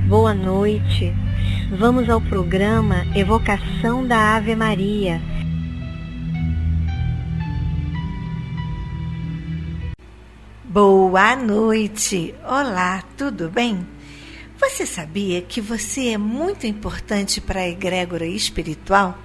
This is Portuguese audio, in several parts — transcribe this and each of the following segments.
Boa noite. Vamos ao programa Evocação da Ave Maria. Boa noite. Olá, tudo bem? Você sabia que você é muito importante para a egrégora espiritual?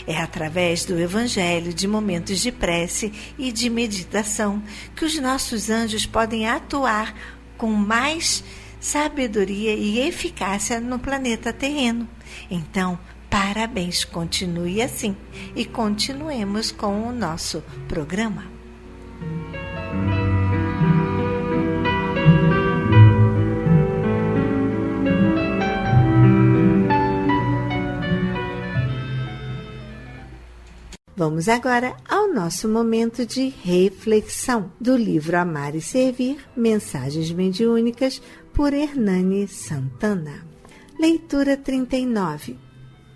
É através do Evangelho, de momentos de prece e de meditação que os nossos anjos podem atuar com mais sabedoria e eficácia no planeta terreno. Então, parabéns, continue assim e continuemos com o nosso programa. Vamos agora ao nosso momento de reflexão do livro Amar e Servir, Mensagens Mediúnicas, por Hernani Santana. Leitura 39.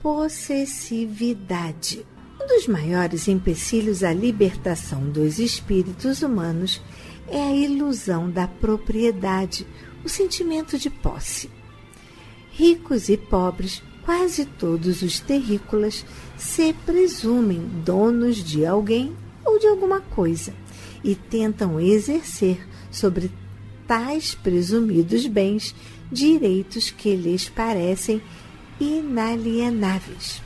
Possessividade. Um dos maiores empecilhos à libertação dos espíritos humanos é a ilusão da propriedade, o sentimento de posse. Ricos e pobres, quase todos os terrícolas se presumem donos de alguém ou de alguma coisa e tentam exercer sobre tais presumidos bens direitos que lhes parecem inalienáveis.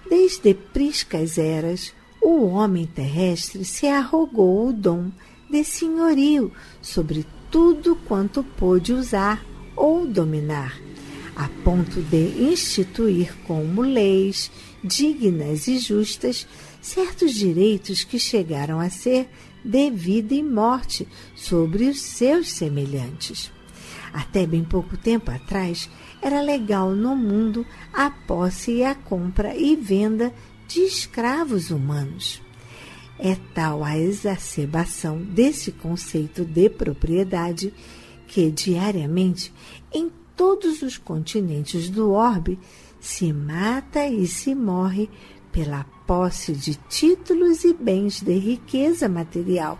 Desde priscas eras, o homem terrestre se arrogou o dom de senhorio sobre tudo quanto pôde usar ou dominar, a ponto de instituir como leis dignas e justas certos direitos que chegaram a ser de vida e morte sobre os seus semelhantes. Até bem pouco tempo atrás, era legal no mundo a posse e a compra e venda de escravos humanos. É tal a exacerbação desse conceito de propriedade que, diariamente, em todos os continentes do orbe, se mata e se morre pela posse de títulos e bens de riqueza material,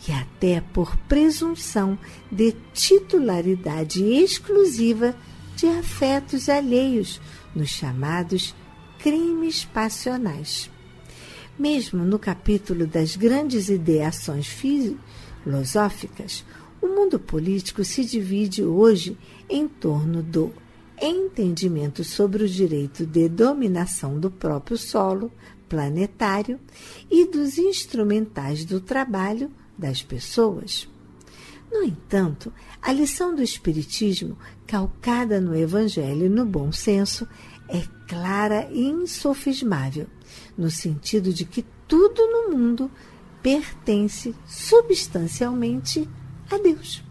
e até por presunção de titularidade exclusiva de afetos alheios, nos chamados crimes passionais. Mesmo no capítulo das grandes ideações filosóficas, o mundo político se divide hoje em torno do entendimento sobre o direito de dominação do próprio solo planetário e dos instrumentais do trabalho das pessoas. No entanto, a lição do Espiritismo, calcada no Evangelho e no bom senso, é clara e insofismável, no sentido de que tudo no mundo pertence substancialmente a Deus.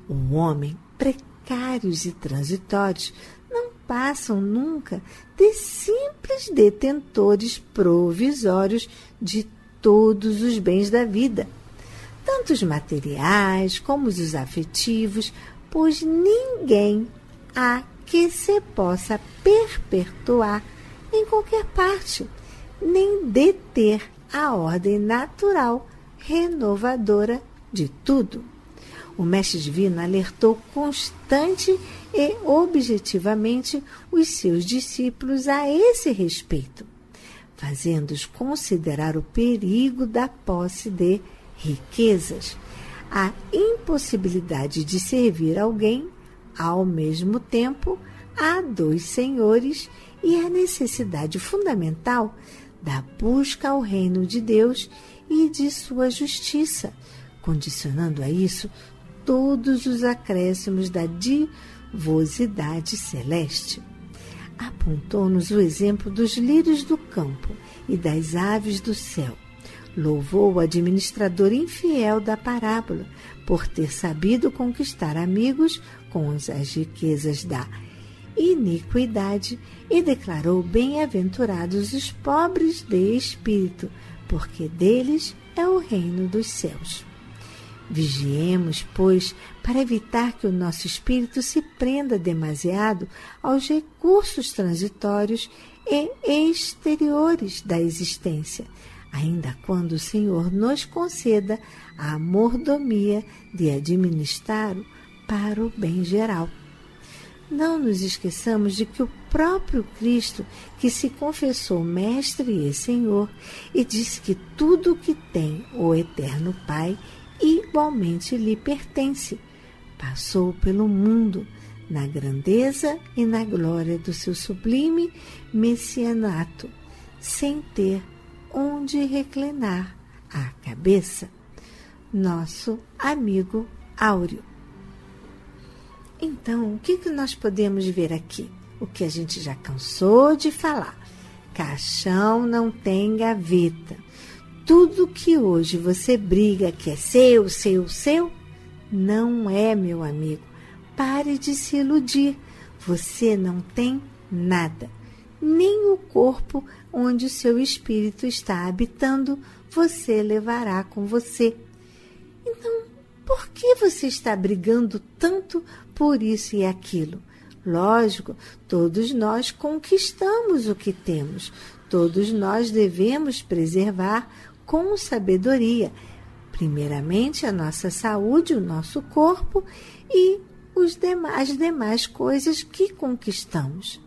O homem, precários e transitórios, não passam nunca de simples detentores provisórios de todos os bens da vida, tanto os materiais como os afetivos, pois ninguém há que se possa perpetuar em qualquer parte, nem deter a ordem natural renovadora de tudo. O Mestre Divino alertou constante e objetivamente os seus discípulos a esse respeito, fazendo-os considerar o perigo da posse de riquezas, a impossibilidade de servir alguém ao mesmo tempo a dois senhores e a necessidade fundamental da busca ao reino de Deus e de sua justiça, condicionando a isso todos os acréscimos da divosidade celeste. Apontou-nos o exemplo dos lírios do campo e das aves do céu. Louvou o administrador infiel da parábola por ter sabido conquistar amigos com as riquezas da iniquidade e declarou bem-aventurados os pobres de espírito, porque deles é o reino dos céus. Vigiemos, pois, para evitar que o nosso espírito se prenda demasiado aos recursos transitórios e exteriores da existência, ainda quando o Senhor nos conceda a mordomia de administrá-lo para o bem geral. Não nos esqueçamos de que o próprio Cristo, que se confessou Mestre e Senhor, e disse que tudo o que tem o Eterno Pai igualmente lhe pertence, passou pelo mundo, na grandeza e na glória do seu sublime messianato, sem ter onde reclinar a cabeça. Nosso amigo Áureo. Então, o que nós podemos ver aqui? O que a gente já cansou de falar. Caixão não tem gaveta. Tudo que hoje você briga que é seu, não é, meu amigo. Pare de se iludir. Você não tem nada. Nem o corpo onde o seu espírito está habitando, você levará com você. Então, por que você está brigando tanto por isso e aquilo? Lógico, todos nós conquistamos o que temos. Todos nós devemos preservar com sabedoria, primeiramente a nossa saúde, o nosso corpo e as demais coisas que conquistamos.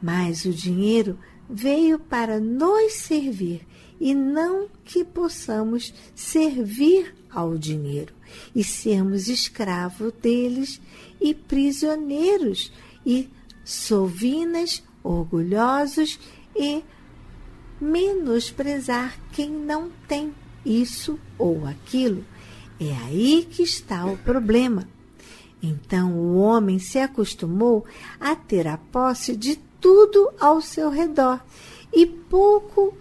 Mas o dinheiro veio para nos servir e não que possamos servir ao dinheiro e sermos escravos deles e prisioneiros e sovinas, orgulhosos e menosprezar quem não tem isso ou aquilo. É aí que está o problema. Então o homem se acostumou a ter a posse de tudo ao seu redor e pouco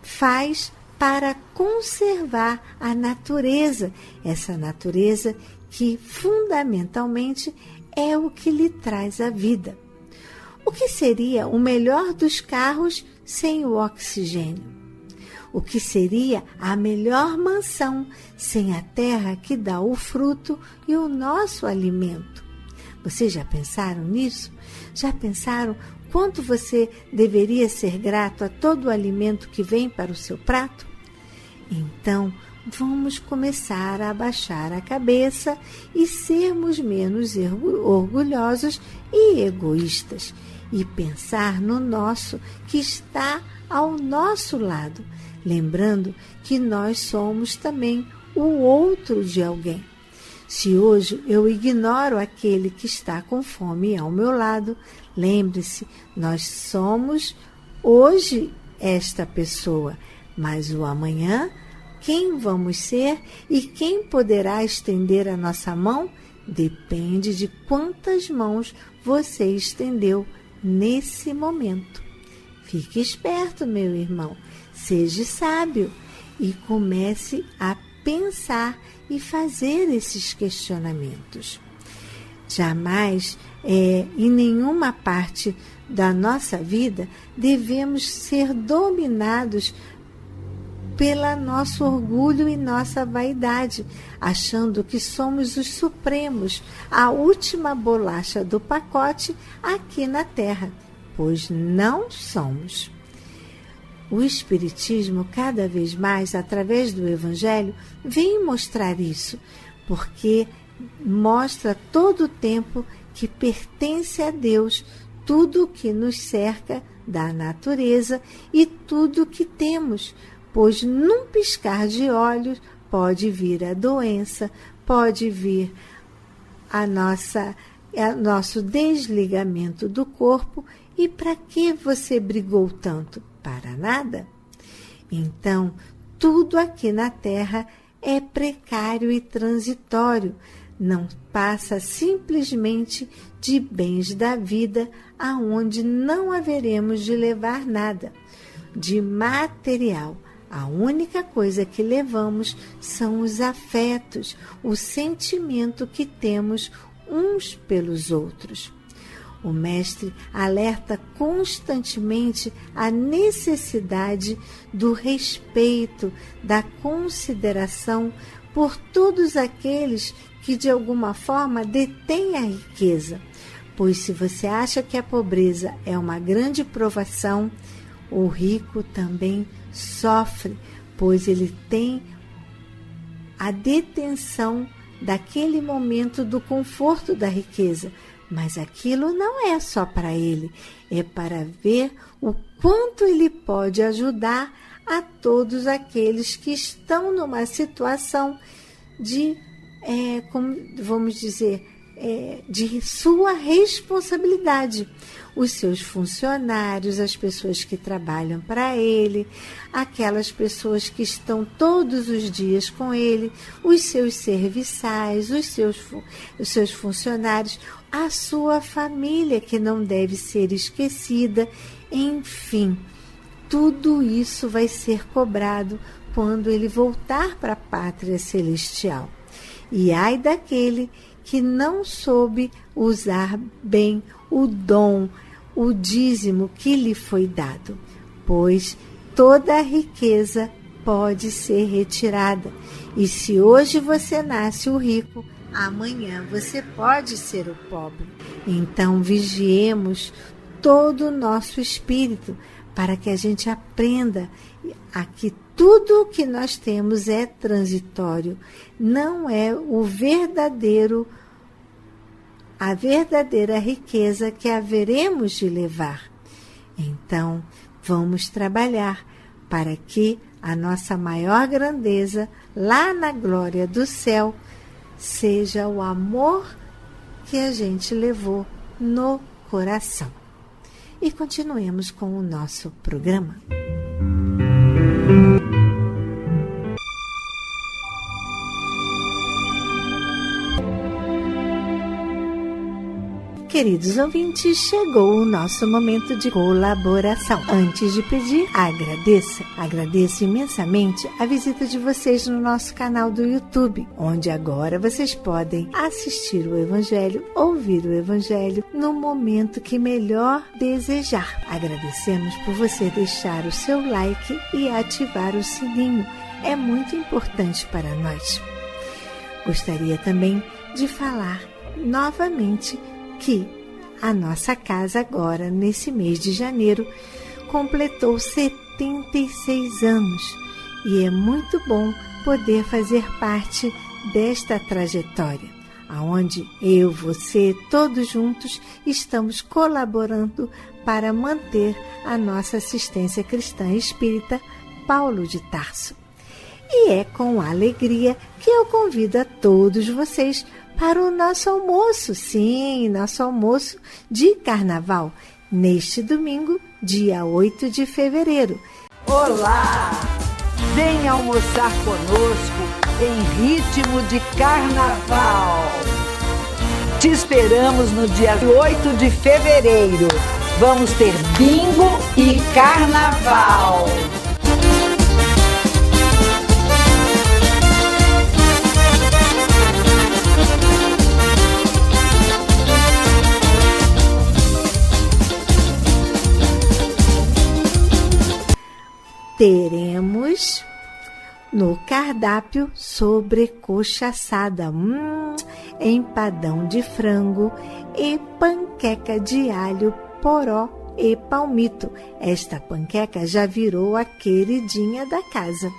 faz para conservar a natureza, essa natureza que fundamentalmente é o que lhe traz a vida. O que seria o melhor dos carros sem o oxigênio? O que seria a melhor mansão sem a terra que dá o fruto e o nosso alimento? Vocês já pensaram nisso? Já pensaram quanto você deveria ser grato a todo o alimento que vem para o seu prato? Então, vamos começar a abaixar a cabeça e sermos menos orgulhosos e egoístas e pensar no nosso que está ao nosso lado, lembrando que nós somos também o outro de alguém. Se hoje eu ignoro aquele que está com fome ao meu lado, lembre-se, nós somos hoje esta pessoa, mas o amanhã, quem vamos ser e quem poderá estender a nossa mão depende de quantas mãos você estendeu nesse momento. Fique esperto, meu irmão, seja sábio e comece a pensar e fazer esses questionamentos. Jamais, em nenhuma parte da nossa vida, devemos ser dominados pelo nosso orgulho e nossa vaidade, achando que somos os supremos, a última bolacha do pacote aqui na Terra, pois não somos. O Espiritismo, cada vez mais, através do Evangelho, vem mostrar isso, porque mostra todo o tempo que pertence a Deus tudo o que nos cerca da natureza e tudo o que temos, pois num piscar de olhos pode vir a doença, pode vir nosso desligamento do corpo. E para que você brigou tanto? Para nada? Então, tudo aqui na Terra é precário e transitório, não passa simplesmente de bens da vida, aonde não haveremos de levar nada. De material, a única coisa que levamos são os afetos, o sentimento que temos uns pelos outros. O mestre alerta constantemente a necessidade do respeito, da consideração por todos aqueles que de alguma forma detêm a riqueza. Pois se você acha que a pobreza é uma grande provação, o rico também sofre, pois ele tem a detenção daquele momento do conforto da riqueza. Mas aquilo não é só para ele, é para ver o quanto ele pode ajudar a todos aqueles que estão numa situação de, como vamos dizer, de sua responsabilidade. Os seus funcionários, as pessoas que trabalham para ele, aquelas pessoas que estão todos os dias com ele, os seus serviçais, os seus funcionários, a sua família que não deve ser esquecida, enfim, tudo isso vai ser cobrado quando ele voltar para a pátria celestial. E ai daquele que não soube usar bem o dom, o dízimo que lhe foi dado, pois toda a riqueza pode ser retirada. E se hoje você nasce o rico, amanhã você pode ser o pobre. Então vigiemos todo o nosso espírito para que a gente aprenda a que tudo o que nós temos é transitório, não é a verdadeira riqueza que haveremos de levar. Então, vamos trabalhar para que a nossa maior grandeza, lá na glória do céu, seja o amor que a gente levou no coração. E continuemos com o nosso programa. Queridos ouvintes, chegou o nosso momento de colaboração. Antes de pedir, agradeço imensamente a visita de vocês no nosso canal do YouTube, onde agora vocês podem assistir o Evangelho, ouvir o Evangelho no momento que melhor desejar. Agradecemos por você deixar o seu like e ativar o sininho. É muito importante para nós. Gostaria também de falar novamente que a nossa casa agora, nesse mês de janeiro, completou 76 anos e é muito bom poder fazer parte desta trajetória, aonde eu, você, todos juntos estamos colaborando para manter a nossa assistência cristã espírita Paulo de Tarso. E é com alegria que eu convido a todos vocês para o nosso almoço, sim, nosso almoço de carnaval, neste domingo, dia 8 de fevereiro. Olá! Venha almoçar conosco em ritmo de carnaval. Te esperamos no dia 8 de fevereiro. Vamos ter bingo e carnaval. Teremos no cardápio sobrecoxa assada, empadão de frango e panqueca de alho, poró e palmito. Esta panqueca já virou a queridinha da casa.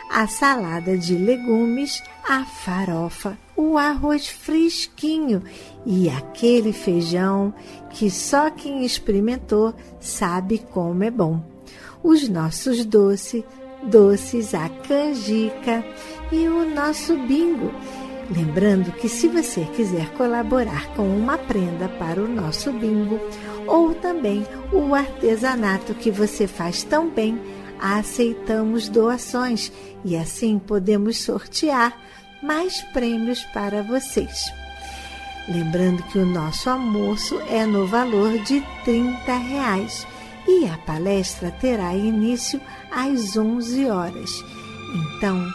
A salada de legumes, a farofa, o arroz fresquinho e aquele feijão que só quem experimentou sabe como é bom. Os nossos doces, a canjica e o nosso bingo. Lembrando que se você quiser colaborar com uma prenda para o nosso bingo ou também o artesanato que você faz tão bem, aceitamos doações e assim podemos sortear mais prêmios para vocês. Lembrando que o nosso almoço é no valor de R$30. E a palestra terá início às 11 horas. Então,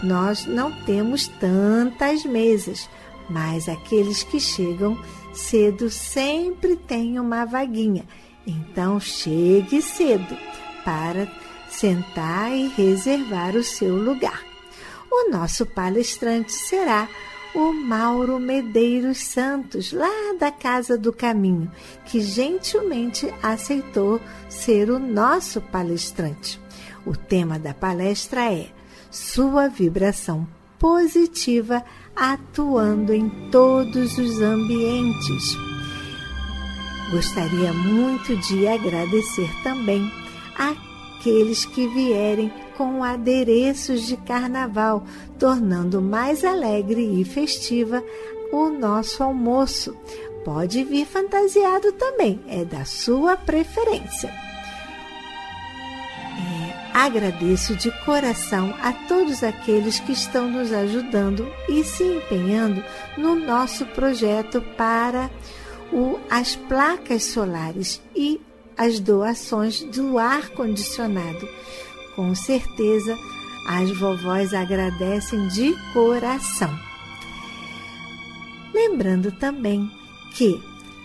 nós não temos tantas mesas, mas aqueles que chegam cedo sempre têm uma vaguinha. Então, chegue cedo para sentar e reservar o seu lugar. O nosso palestrante será o Mauro Medeiros Santos, lá da Casa do Caminho, que gentilmente aceitou ser o nosso palestrante. O tema da palestra é Sua Vibração positiva atuando em todos os ambientes. Gostaria muito de agradecer também àqueles que vierem com adereços de carnaval, tornando mais alegre e festiva o nosso almoço. Pode vir fantasiado também, é da sua preferência. Agradeço de coração a todos aqueles que estão nos ajudando e se empenhando no nosso projeto para as placas solares e as doações do ar-condicionado. Com certeza, as vovós agradecem de coração. Lembrando também que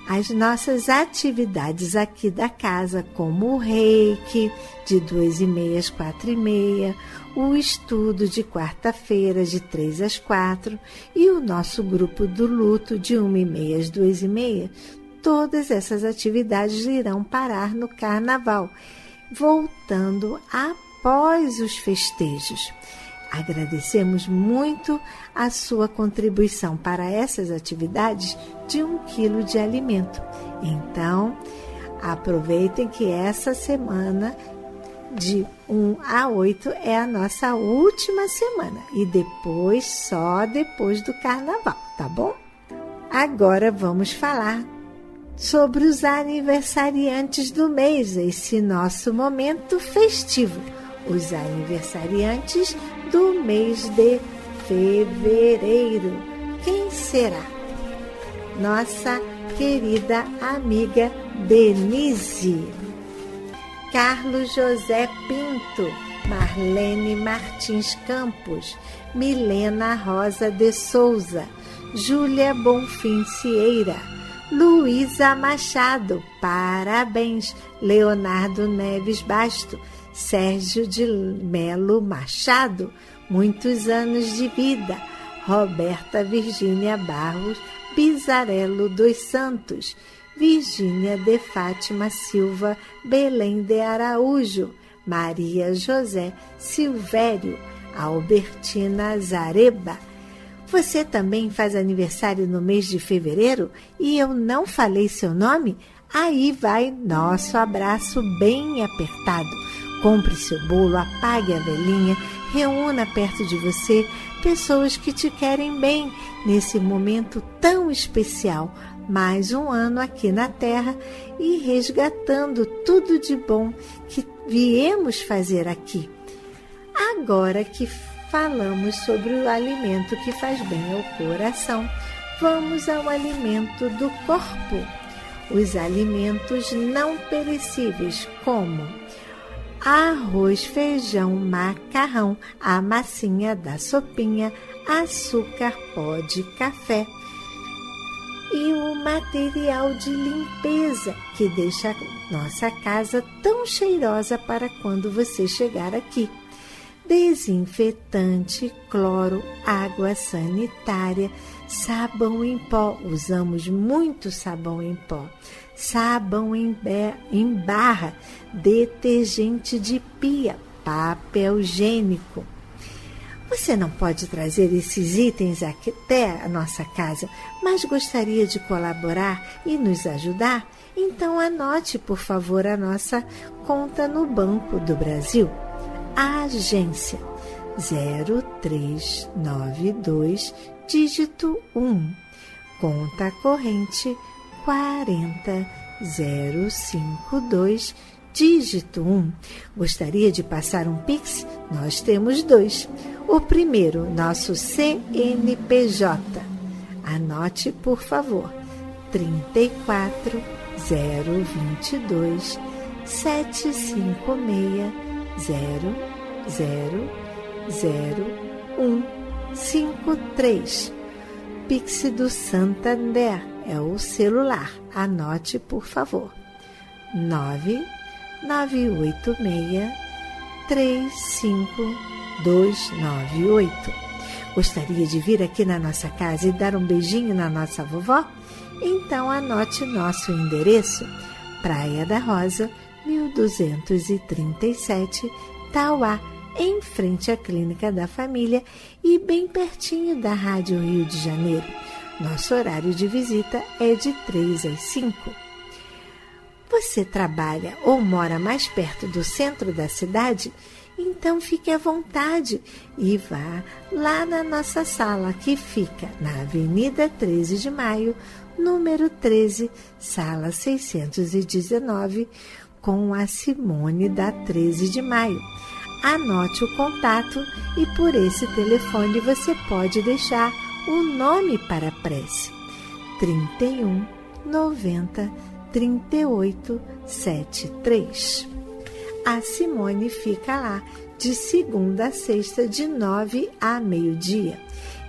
as nossas atividades aqui da casa, como o reiki, de 2h30 às 4h30, o estudo de quarta-feira, de 3 às 4, e o nosso grupo do luto, de 1h30 às 2h30, todas essas atividades irão parar no carnaval, voltando após os festejos. Agradecemos muito a sua contribuição para essas atividades de 1 quilo de alimento. Então, aproveitem que essa semana, de 1 a 8, é a nossa última semana. E depois, só depois do carnaval, tá bom? Agora vamos falar sobre os aniversariantes do mês, esse nosso momento festivo. Os aniversariantes do mês de fevereiro. Quem será? Nossa querida amiga Denise, Carlos José Pinto, Marlene Martins Campos, Milena Rosa de Souza, Júlia Bonfim Cieira, Luísa Machado, parabéns, Leonardo Neves Basto, Sérgio de Melo Machado, muitos anos de vida, Roberta Virgínia Barros Bizarello dos Santos, Virgínia de Fátima Silva Belém de Araújo, Maria José Silvério, Albertina Zareba. Você também faz aniversário no mês de fevereiro e eu não falei seu nome? Aí vai nosso abraço bem apertado. Compre seu bolo, apague a velinha, reúna perto de você pessoas que te querem bem nesse momento tão especial. Mais um ano aqui na Terra e resgatando tudo de bom que viemos fazer aqui. Agora que falamos sobre o alimento que faz bem ao coração, vamos ao alimento do corpo. Os alimentos não perecíveis, como arroz, feijão, macarrão, a massinha da sopinha, açúcar, pó de café e o material de limpeza que deixa a nossa casa tão cheirosa para quando você chegar aqui. Desinfetante, cloro, água sanitária, sabão em pó, usamos muito sabão em pó, sabão em barra, detergente de pia, papel higiênico. Você não pode trazer esses itens aqui até a nossa casa, mas gostaria de colaborar e nos ajudar? Então anote, por favor, a nossa conta no Banco do Brasil. A agência 0392, dígito 1, conta corrente 40052, dígito 1. Gostaria de passar um Pix? Nós temos 2. O primeiro, nosso CNPJ. Anote, por favor, 34022 756 0000153. Pix do Santander é o celular. Anote, por favor. 9986 35298. Gostaria de vir aqui na nossa casa e dar um beijinho na nossa vovó? Então anote nosso endereço: Praia da Rosa, 1237, Tauá, em frente à Clínica da Família e bem pertinho da Rádio Rio de Janeiro. Nosso horário de visita é de 3 às 5. Você trabalha ou mora mais perto do centro da cidade? Então fique à vontade e vá lá na nossa sala, que fica na Avenida 13 de Maio, número 13, sala 619, com a Simone da 13 de Maio. Anote o contato e por esse telefone você pode deixar o nome para a prece. 31 90 38 73. A Simone fica lá de segunda a sexta, de 9 a meio-dia.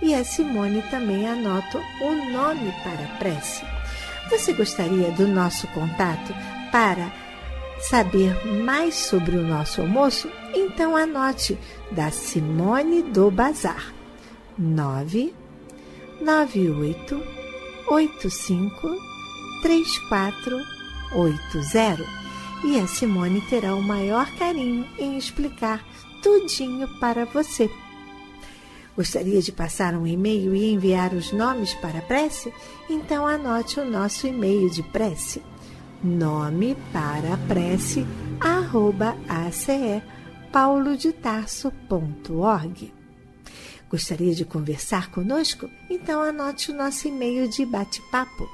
E a Simone também anota o nome para a prece. Você gostaria do nosso contato para saber mais sobre o nosso almoço? Então anote, da Simone do Bazar. 998 85 3480. E a Simone terá o maior carinho em explicar tudinho para você. Gostaria de passar um e-mail e enviar os nomes para a prece? Então anote o nosso e-mail de prece. nome-para-prece@ace-paulodetarso.org. Gostaria de conversar conosco? Então anote o nosso e-mail de bate-papo.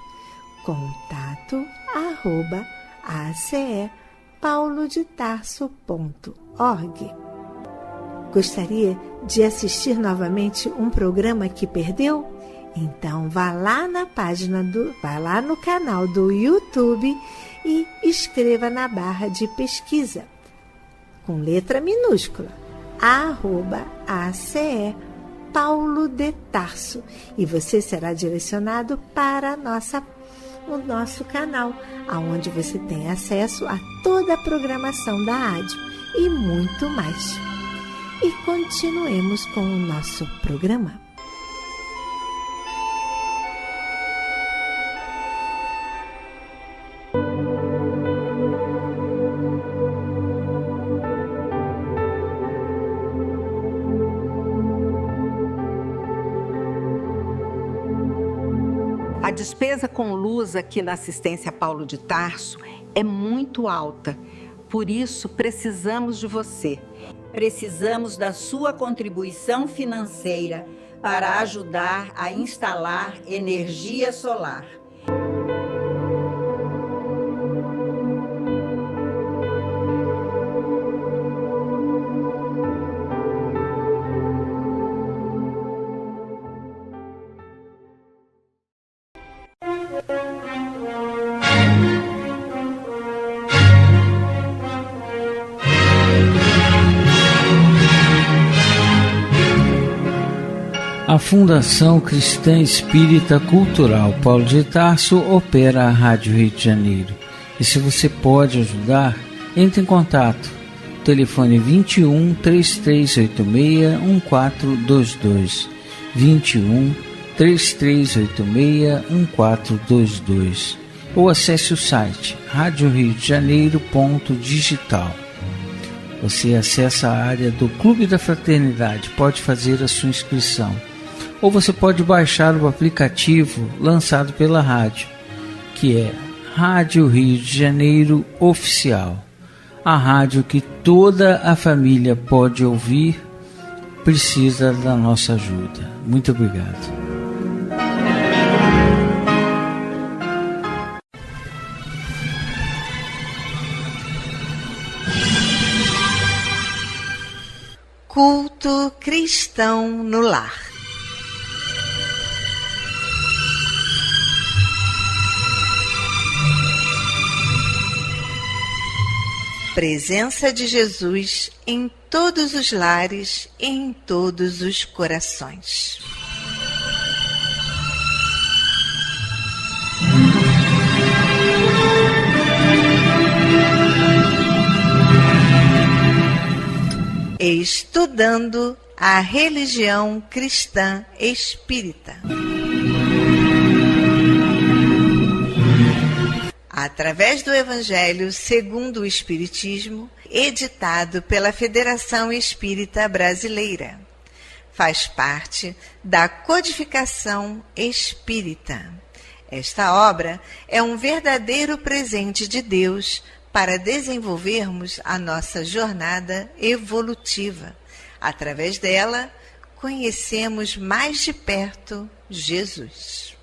contato@ace-paulodetarso.org. Gostaria de assistir novamente um programa que perdeu? Então vá lá na vá lá no canal do YouTube e escreva na barra de pesquisa, com letra minúscula, @ACE Paulo de Tarso, e você será direcionado para o nosso canal, onde você tem acesso a toda a programação da rádio e muito mais. E continuemos com o nosso programa. A despesa com luz aqui na assistência Paulo de Tarso é muito alta. Por isso, precisamos de você. Precisamos da sua contribuição financeira para ajudar a instalar energia solar. A Fundação Cristã Espírita Cultural Paulo de Tarso opera a Rádio Rio de Janeiro. E se você pode ajudar, entre em contato. Telefone 21 3386 1422. 21 3386 1422. Ou acesse o site radioriodejaneiro.digital. Você acessa a área do Clube da Fraternidade, pode fazer a sua inscrição. Ou você pode baixar o aplicativo lançado pela rádio, que é Rádio Rio de Janeiro Oficial. A rádio que toda a família pode ouvir, precisa da nossa ajuda. Muito obrigado. Culto cristão no lar. Presença de Jesus em todos os lares e em todos os corações. Estudando a religião cristã espírita. Através do Evangelho segundo o Espiritismo, editado pela Federação Espírita Brasileira. Faz parte da Codificação Espírita. Esta obra é um verdadeiro presente de Deus para desenvolvermos a nossa jornada evolutiva. Através dela, conhecemos mais de perto Jesus.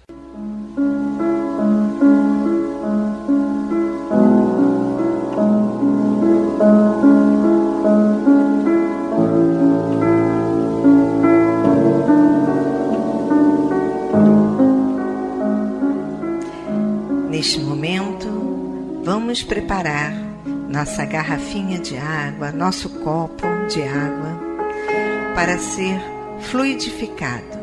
Neste momento, vamos preparar nossa garrafinha de água, nosso copo de água, para ser fluidificado,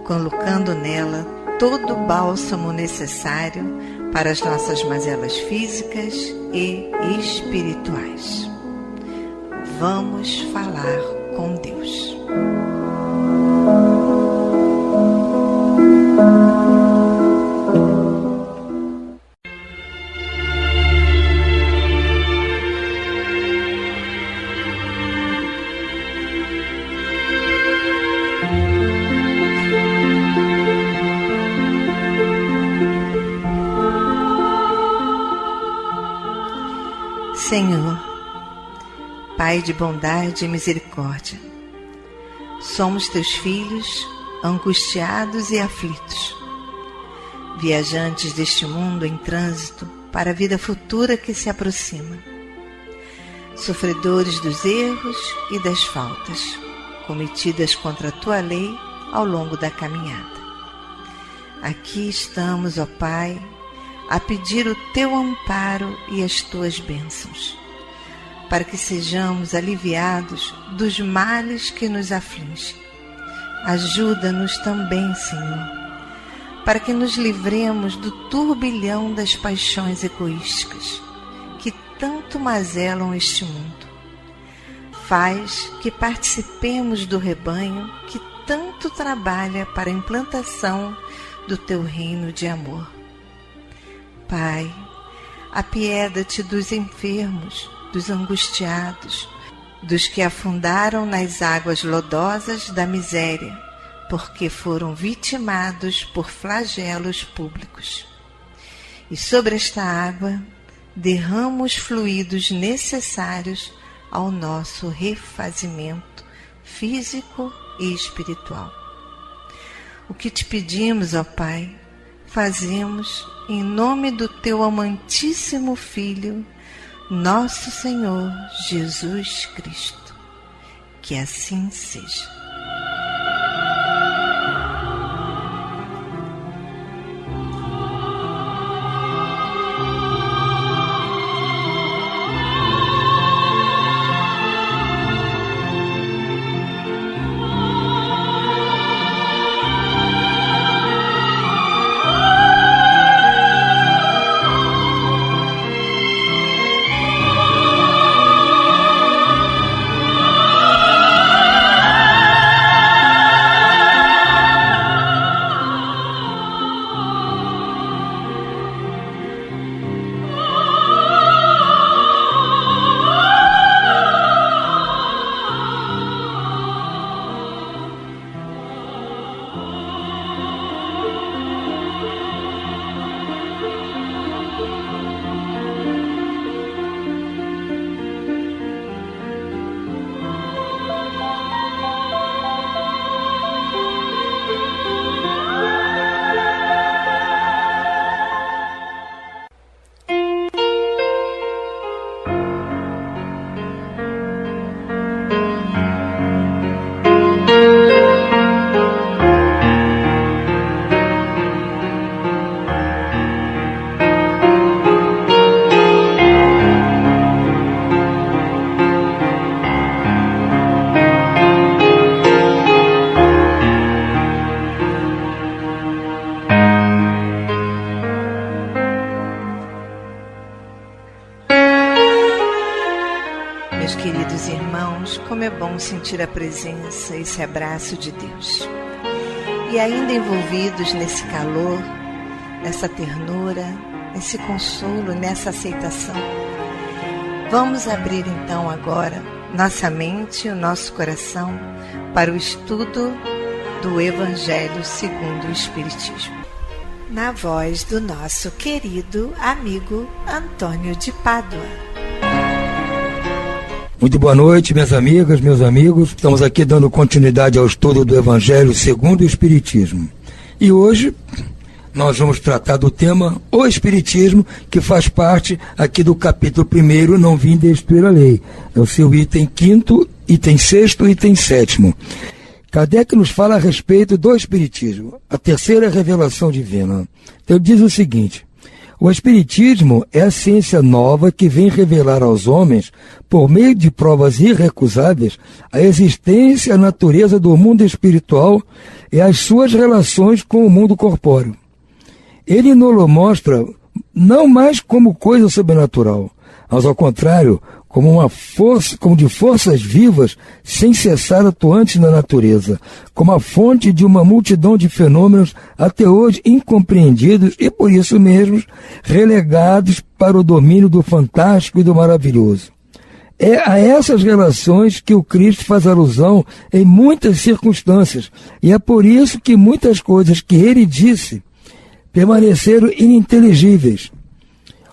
colocando nela todo o bálsamo necessário para as nossas mazelas físicas e espirituais. Vamos falar com Deus. Senhor, Pai de bondade e misericórdia, somos teus filhos, angustiados e aflitos, viajantes deste mundo em trânsito para a vida futura que se aproxima, sofredores dos erros e das faltas cometidas contra a tua lei ao longo da caminhada. Aqui estamos, ó Pai, a pedir o teu amparo e as tuas bênçãos, para que sejamos aliviados dos males que nos afligem. Ajuda-nos também, Senhor, para que nos livremos do turbilhão das paixões egoísticas que tanto mazelam este mundo. Faz que participemos do rebanho que tanto trabalha para a implantação do teu reino de amor. Pai, apieda-te dos enfermos, dos angustiados, dos que afundaram nas águas lodosas da miséria, porque foram vitimados por flagelos públicos. E sobre esta água derrama os fluidos necessários ao nosso refazimento físico e espiritual. O que te pedimos, ó Pai, fazemos em nome do teu amantíssimo Filho, nosso Senhor Jesus Cristo. Que assim seja. Queridos irmãos, como é bom sentir a presença, esse abraço de Deus. E ainda envolvidos nesse calor, nessa ternura, nesse consolo, nessa aceitação, Vamos abrir então agora nossa mente e o nosso coração para o estudo do Evangelho segundo o Espiritismo. Na voz do nosso querido amigo Antônio de Pádua. Muito boa noite, minhas amigas, meus amigos. Estamos aqui dando continuidade ao estudo do Evangelho segundo o Espiritismo. E hoje nós vamos tratar do tema O Espiritismo, que faz parte aqui do capítulo 1, Não Vim Destruir a Lei. É o seu item 5º, item 6º e item 7º. Kardec nos fala a respeito do Espiritismo, a terceira revelação divina. Ele diz o seguinte: o Espiritismo é a ciência nova que vem revelar aos homens, por meio de provas irrecusáveis, a existência e a natureza do mundo espiritual e as suas relações com o mundo corpóreo. Ele nos mostra não mais como coisa sobrenatural, mas ao contrário, como uma força, como de forças vivas sem cessar atuantes na natureza, como a fonte de uma multidão de fenômenos até hoje incompreendidos e por isso mesmo relegados para o domínio do fantástico e do maravilhoso. É a essas relações que o Cristo faz alusão em muitas circunstâncias, e é por isso que muitas coisas que ele disse permaneceram ininteligíveis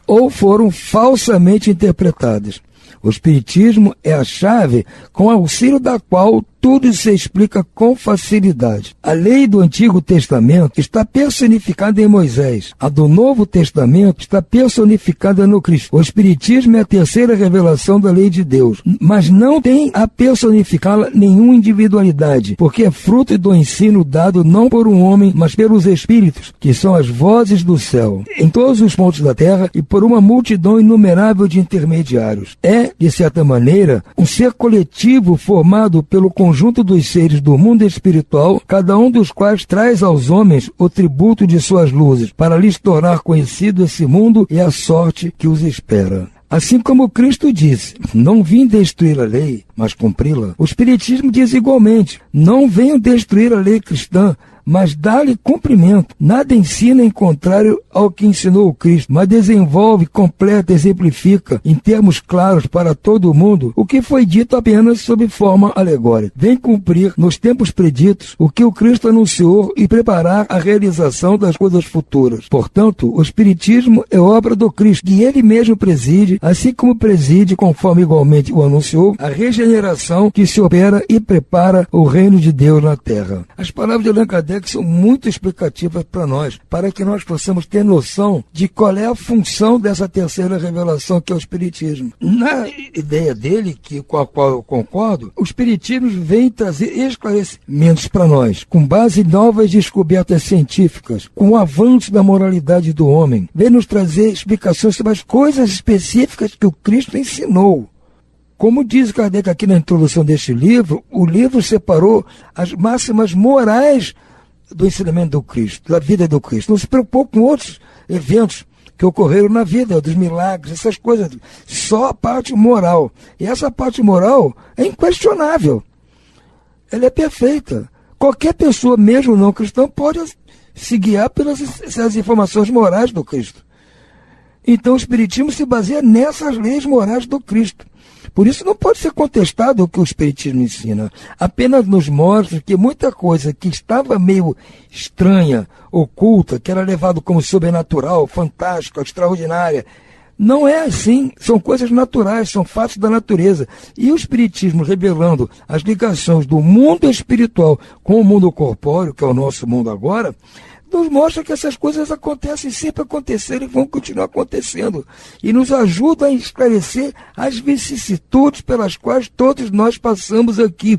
ou foram falsamente interpretadas. O Espiritismo é a chave com auxílio da qual tudo se explica com facilidade. A lei do Antigo Testamento está personificada em Moisés. A do Novo Testamento está personificada no Cristo. O Espiritismo é a terceira revelação da lei de Deus, mas não tem a personificá-la nenhuma individualidade, porque é fruto do ensino dado não por um homem, mas pelos Espíritos, que são as vozes do céu, em todos os pontos da terra e por uma multidão inumerável de intermediários. É, de certa maneira, um ser coletivo formado pelo conjunto dos seres do mundo espiritual, cada um dos quais traz aos homens o tributo de suas luzes, para lhes tornar conhecido esse mundo e a sorte que os espera. Assim como Cristo disse, não vim destruir a lei, mas cumpri-la, o Espiritismo diz igualmente, não venho destruir a lei cristã, mas dá-lhe cumprimento. Nada ensina em contrário ao que ensinou o Cristo, mas desenvolve, completa, exemplifica, em termos claros para todo mundo, o que foi dito apenas sob forma alegórica. Vem cumprir, nos tempos preditos, o que o Cristo anunciou e preparar a realização das coisas futuras. Portanto, o Espiritismo é obra do Cristo, que ele mesmo preside, assim como preside, conforme igualmente o anunciou, a regeneração que se opera e prepara o reino de Deus na terra. As palavras de Allan Kardec que são muito explicativas para nós, para que nós possamos ter noção de qual é a função dessa terceira revelação, que é o Espiritismo. Na ideia dele, com a qual eu concordo, o Espiritismo vem trazer esclarecimentos para nós, com base em novas descobertas científicas, com o avanço da moralidade do homem. Vem nos trazer explicações sobre as coisas específicas que o Cristo ensinou. Como diz Kardec aqui na introdução deste livro, o livro separou as máximas morais do ensinamento do Cristo, da vida do Cristo. Não se preocupou com outros eventos que ocorreram na vida, dos milagres, essas coisas. Só a parte moral. E essa parte moral é inquestionável. Ela é perfeita. Qualquer pessoa, mesmo não cristã, pode se guiar pelas informações morais do Cristo. Então o Espiritismo se baseia nessas leis morais do Cristo. Por isso não pode ser contestado o que o Espiritismo ensina. Apenas nos mostra que muita coisa que estava meio estranha, oculta, que era levado como sobrenatural, fantástica, extraordinária, não é assim. São coisas naturais, são fatos da natureza. E o Espiritismo, revelando as ligações do mundo espiritual com o mundo corpóreo, que é o nosso mundo agora, nos mostra que essas coisas acontecem, sempre aconteceram e vão continuar acontecendo. E nos ajuda a esclarecer as vicissitudes pelas quais todos nós passamos aqui.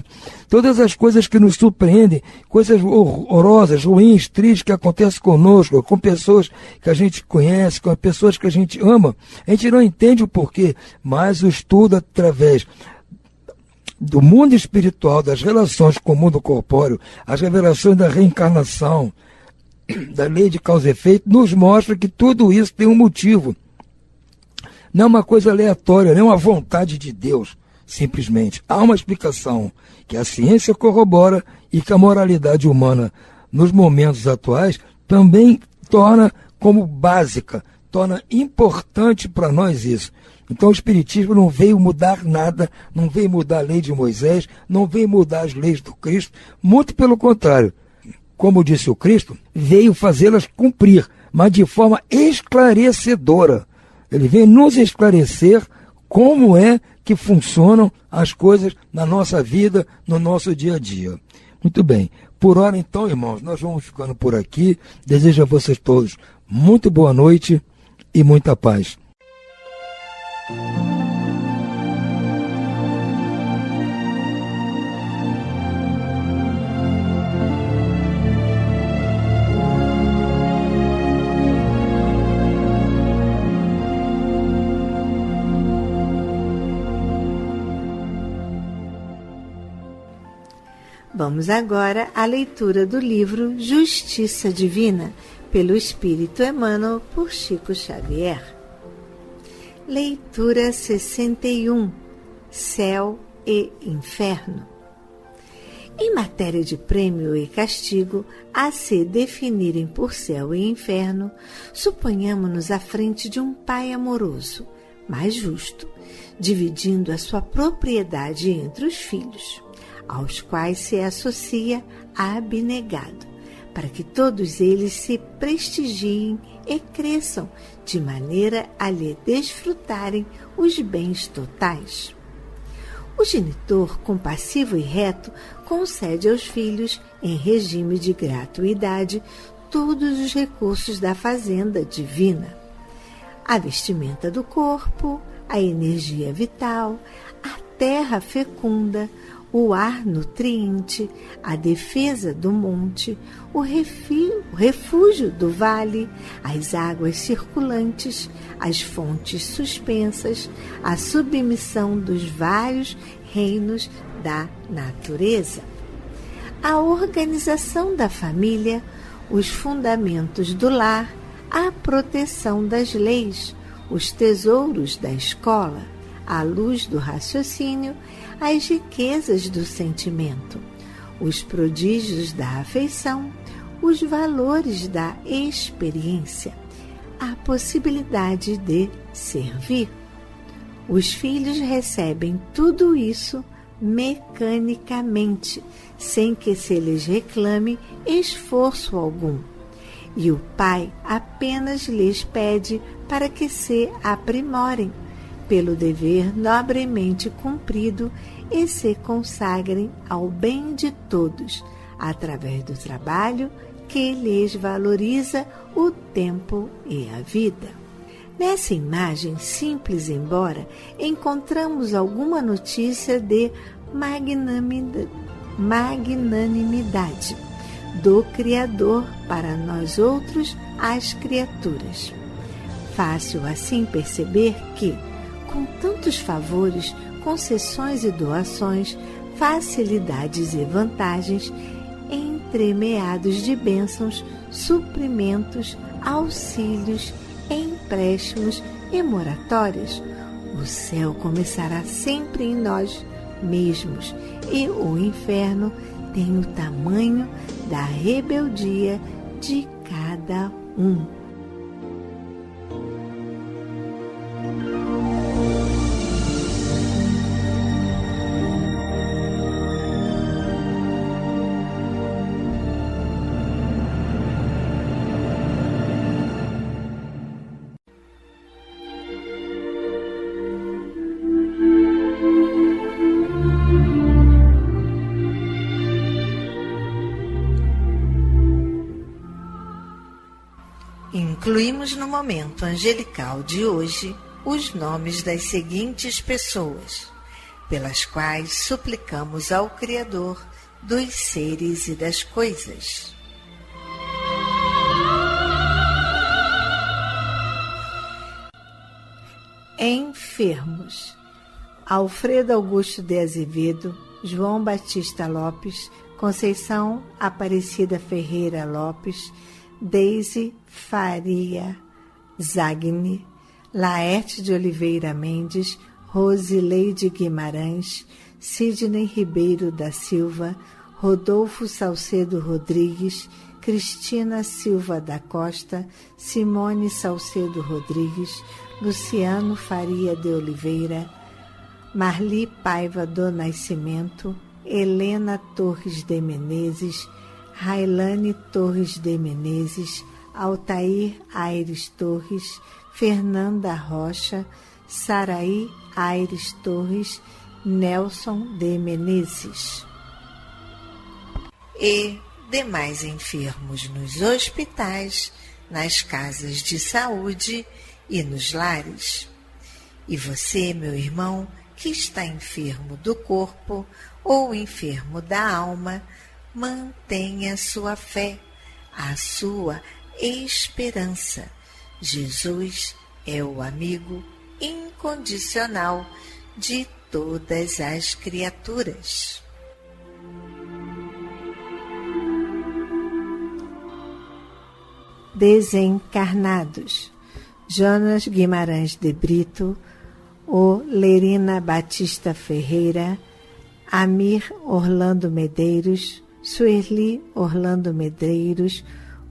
Todas as coisas que nos surpreendem, coisas horrorosas, ruins, tristes que acontecem conosco, com pessoas que a gente conhece, com pessoas que a gente ama. A gente não entende o porquê, mas o estudo através do mundo espiritual, das relações com o mundo corpóreo, as revelações da reencarnação, da lei de causa e efeito, nos mostra que tudo isso tem um motivo. Não é uma coisa aleatória, não é uma vontade de Deus, simplesmente. Há uma explicação que a ciência corrobora e que a moralidade humana, nos momentos atuais, também torna como básica, torna importante para nós isso. Então o Espiritismo não veio mudar nada, não veio mudar a lei de Moisés, não veio mudar as leis do Cristo, muito pelo contrário. Como disse o Cristo, veio fazê-las cumprir, mas de forma esclarecedora. Ele veio nos esclarecer como é que funcionam as coisas na nossa vida, no nosso dia a dia. Muito bem. Por hora, então, irmãos, nós vamos ficando por aqui. Desejo a vocês todos muito boa noite e muita paz. Vamos agora à leitura do livro Justiça Divina, pelo Espírito Emmanuel, por Chico Xavier. Leitura 61. Céu e Inferno. Em matéria de prêmio e castigo, a se definirem por céu e inferno, suponhamos-nos à frente de um pai amoroso, mas justo, dividindo a sua propriedade entre os filhos, aos quais se associa abnegado, para que todos eles se prestigiem e cresçam, de maneira a lhe desfrutarem os bens totais. O genitor, compassivo e reto, concede aos filhos, em regime de gratuidade, todos os recursos da fazenda divina: a vestimenta do corpo, a energia vital, a terra fecunda, o ar nutriente, a defesa do monte, o refúgio do vale, as águas circulantes, as fontes suspensas, a submissão dos vários reinos da natureza, a organização da família, os fundamentos do lar, a proteção das leis, os tesouros da escola, a luz do raciocínio, as riquezas do sentimento, os prodígios da afeição, os valores da experiência, a possibilidade de servir. Os filhos recebem tudo isso mecanicamente, sem que se lhes reclame esforço algum. E o pai apenas lhes pede para que se aprimorem, pelo dever nobremente cumprido, e se consagrem ao bem de todos, através do trabalho que lhes valoriza o tempo e a vida. Nessa imagem simples, embora, encontramos alguma notícia de magnanimidade do Criador para nós outros, as criaturas. Fácil assim perceber que, com tantos favores, concessões e doações, facilidades e vantagens, entremeados de bênçãos, suprimentos, auxílios, empréstimos e moratórias, o céu começará sempre em nós mesmos, e o inferno tem o tamanho da rebeldia de cada um. Incluímos no momento angelical de hoje os nomes das seguintes pessoas, pelas quais suplicamos ao Criador dos seres e das coisas. Enfermos: Alfredo Augusto de Azevedo, João Batista Lopes, Conceição Aparecida Ferreira Lopes, Deise Faria Zagni, Laerte de Oliveira Mendes, Rosileide Guimarães, Sidney Ribeiro da Silva, Rodolfo Salcedo Rodrigues, Cristina Silva da Costa, Simone Salcedo Rodrigues, Luciano Faria de Oliveira, Marli Paiva do Nascimento, Helena Torres de Menezes, Railane Torres de Menezes, Altair Aires Torres, Fernanda Rocha, Saraí Aires Torres, Nelson de Menezes. E demais enfermos nos hospitais, nas casas de saúde e nos lares. E você, meu irmão, que está enfermo do corpo ou enfermo da alma, mantenha sua fé, a sua esperança. Jesus é o amigo incondicional de todas as criaturas. Desencarnados: Jonas Guimarães de Brito, Lerina Batista Ferreira, Amir Orlando Medeiros, Sueli Orlando Medeiros,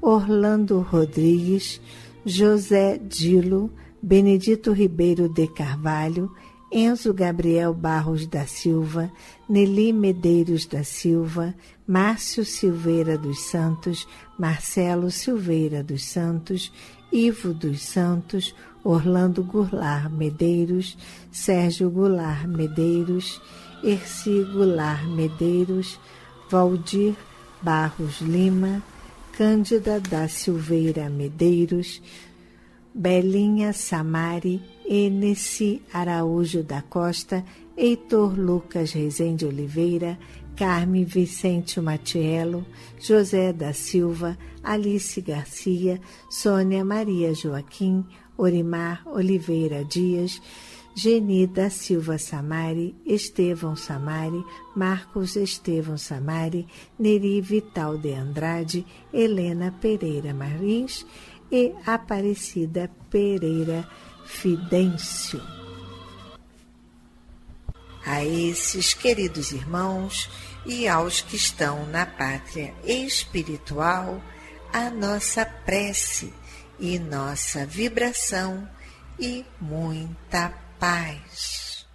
Orlando Rodrigues, José Dilo, Benedito Ribeiro de Carvalho, Enzo Gabriel Barros da Silva, Nelly Medeiros da Silva, Márcio Silveira dos Santos, Marcelo Silveira dos Santos, Ivo dos Santos, Orlando Goulart Medeiros, Sérgio Goulart Medeiros, Erci Goulart Medeiros, Valdir Barros Lima, Cândida da Silveira Medeiros, Belinha Samari, Eneci Araújo da Costa, Heitor Lucas Rezende Oliveira, Carme Vicente Matiello, José da Silva, Alice Garcia, Sônia Maria Joaquim, Orimar Oliveira Dias, Geni da Silva Samari, Estevão Samari, Marcos Estevão Samari, Neri Vital de Andrade, Helena Pereira Marins e Aparecida Pereira Fidêncio. A esses queridos irmãos e aos que estão na pátria espiritual, a nossa prece e nossa vibração e muita paz.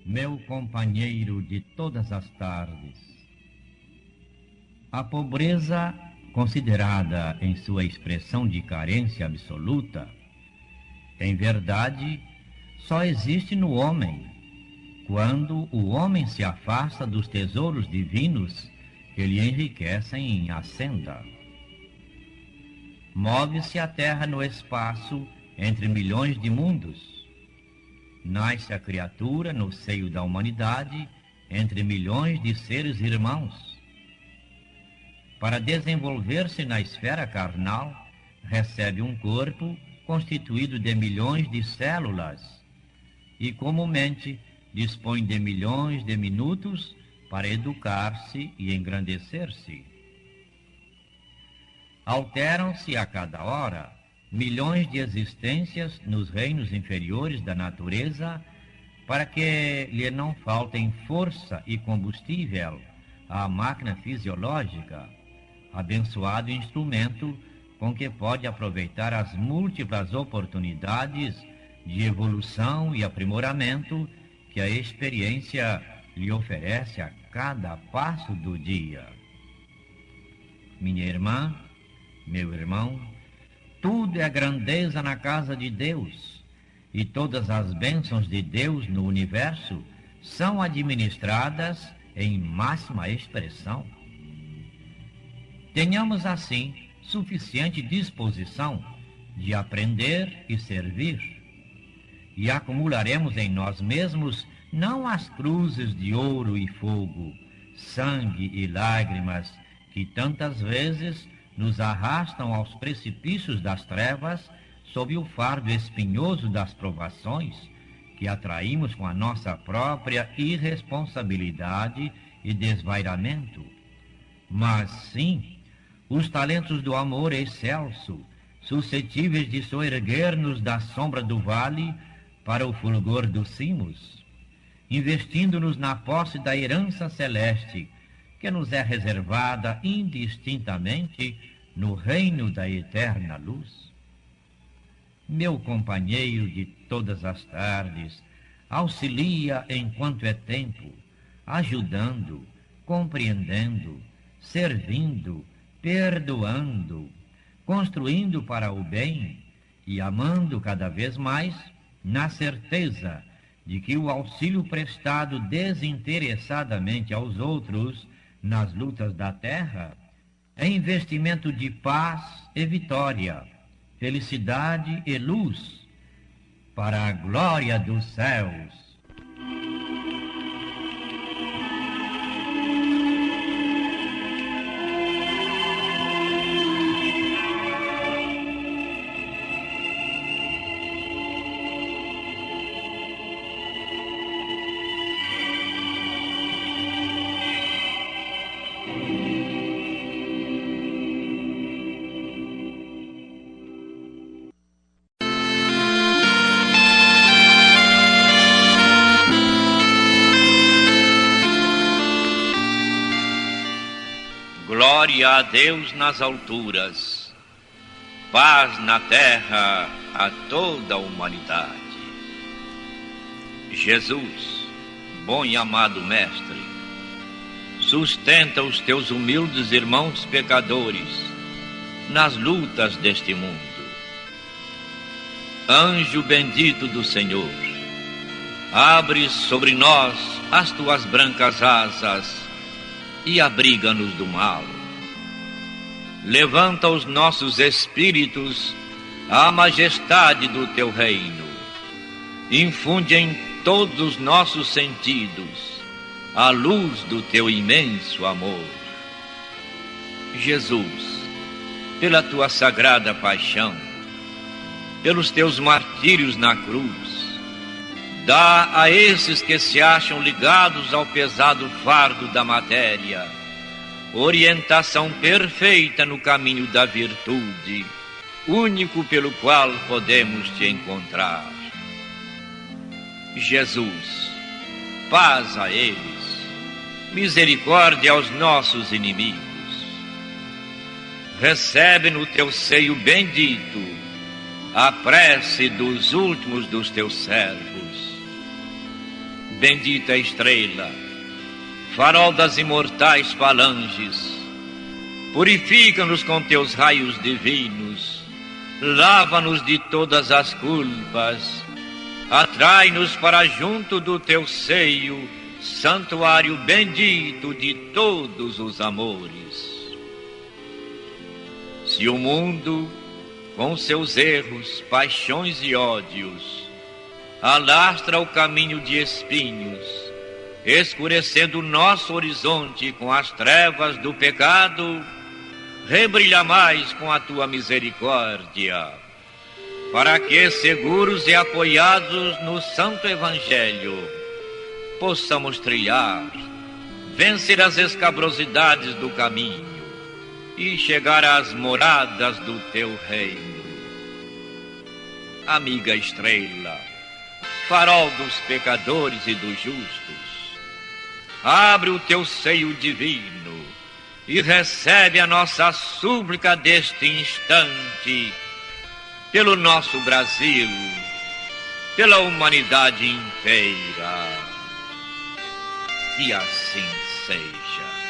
Meu companheiro de todas as tardes. A pobreza, considerada em sua expressão de carência absoluta, em verdade, só existe no homem, quando o homem se afasta dos tesouros divinos que lhe enriquecem a senda. Move-se a terra no espaço entre milhões de mundos. Nasce a criatura no seio da humanidade, entre milhões de seres irmãos. Para desenvolver-se na esfera carnal, recebe um corpo constituído de milhões de células e, comumente, dispõe de milhões de minutos para educar-se e engrandecer-se. Alteram-se a cada hora milhões de existências nos reinos inferiores da natureza, para que lhe não faltem força e combustível à máquina fisiológica, abençoado instrumento com que pode aproveitar as múltiplas oportunidades de evolução e aprimoramento que a experiência lhe oferece a cada passo do dia. Minha irmã, meu irmão, tudo é grandeza na casa de Deus, e todas as bênçãos de Deus no universo são administradas em máxima expressão. Tenhamos, assim, suficiente disposição de aprender e servir, e acumularemos em nós mesmos não as cruzes de ouro e fogo, sangue e lágrimas que tantas vezes nos arrastam aos precipícios das trevas, sob o fardo espinhoso das provações que atraímos com a nossa própria irresponsabilidade e desvairamento. Mas sim, os talentos do amor excelso, suscetíveis de soerguer-nos da sombra do vale para o fulgor dos cimos, investindo-nos na posse da herança celeste que nos é reservada indistintamente no reino da eterna luz. Meu companheiro de todas as tardes, auxilia enquanto é tempo, ajudando, compreendendo, servindo, perdoando, construindo para o bem e amando cada vez mais, na certeza de que o auxílio prestado desinteressadamente aos outros nas lutas da terra é investimento de paz e vitória, felicidade e luz, para a glória dos céus. Glória a Deus nas alturas, paz na terra a toda a humanidade. Jesus, bom e amado Mestre, sustenta os teus humildes irmãos pecadores nas lutas deste mundo. Anjo bendito do Senhor, abre sobre nós as tuas brancas asas e abriga-nos do mal. Levanta os nossos espíritos à majestade do teu reino. Infunde em todos os nossos sentidos a luz do teu imenso amor. Jesus, pela tua sagrada paixão, pelos teus martírios na cruz, dá a esses que se acham ligados ao pesado fardo da matéria orientação perfeita no caminho da virtude, único pelo qual podemos te encontrar. Jesus, paz a eles, misericórdia aos nossos inimigos. Recebe no teu seio bendito a prece dos últimos dos teus servos. Bendita estrela, farol das imortais falanges, purifica-nos com teus raios divinos, lava-nos de todas as culpas, atrai-nos para junto do teu seio, santuário bendito de todos os amores. Se o mundo, com seus erros, paixões e ódios, alastra o caminho de espinhos, escurecendo o nosso horizonte com as trevas do pecado, rebrilha mais com a tua misericórdia, para que, seguros e apoiados no Santo Evangelho, possamos trilhar, vencer as escabrosidades do caminho e chegar às moradas do teu reino. Amiga estrela, farol dos pecadores e dos justos, abre o teu seio divino e recebe a nossa súplica deste instante pelo nosso Brasil, pela humanidade inteira. E assim seja.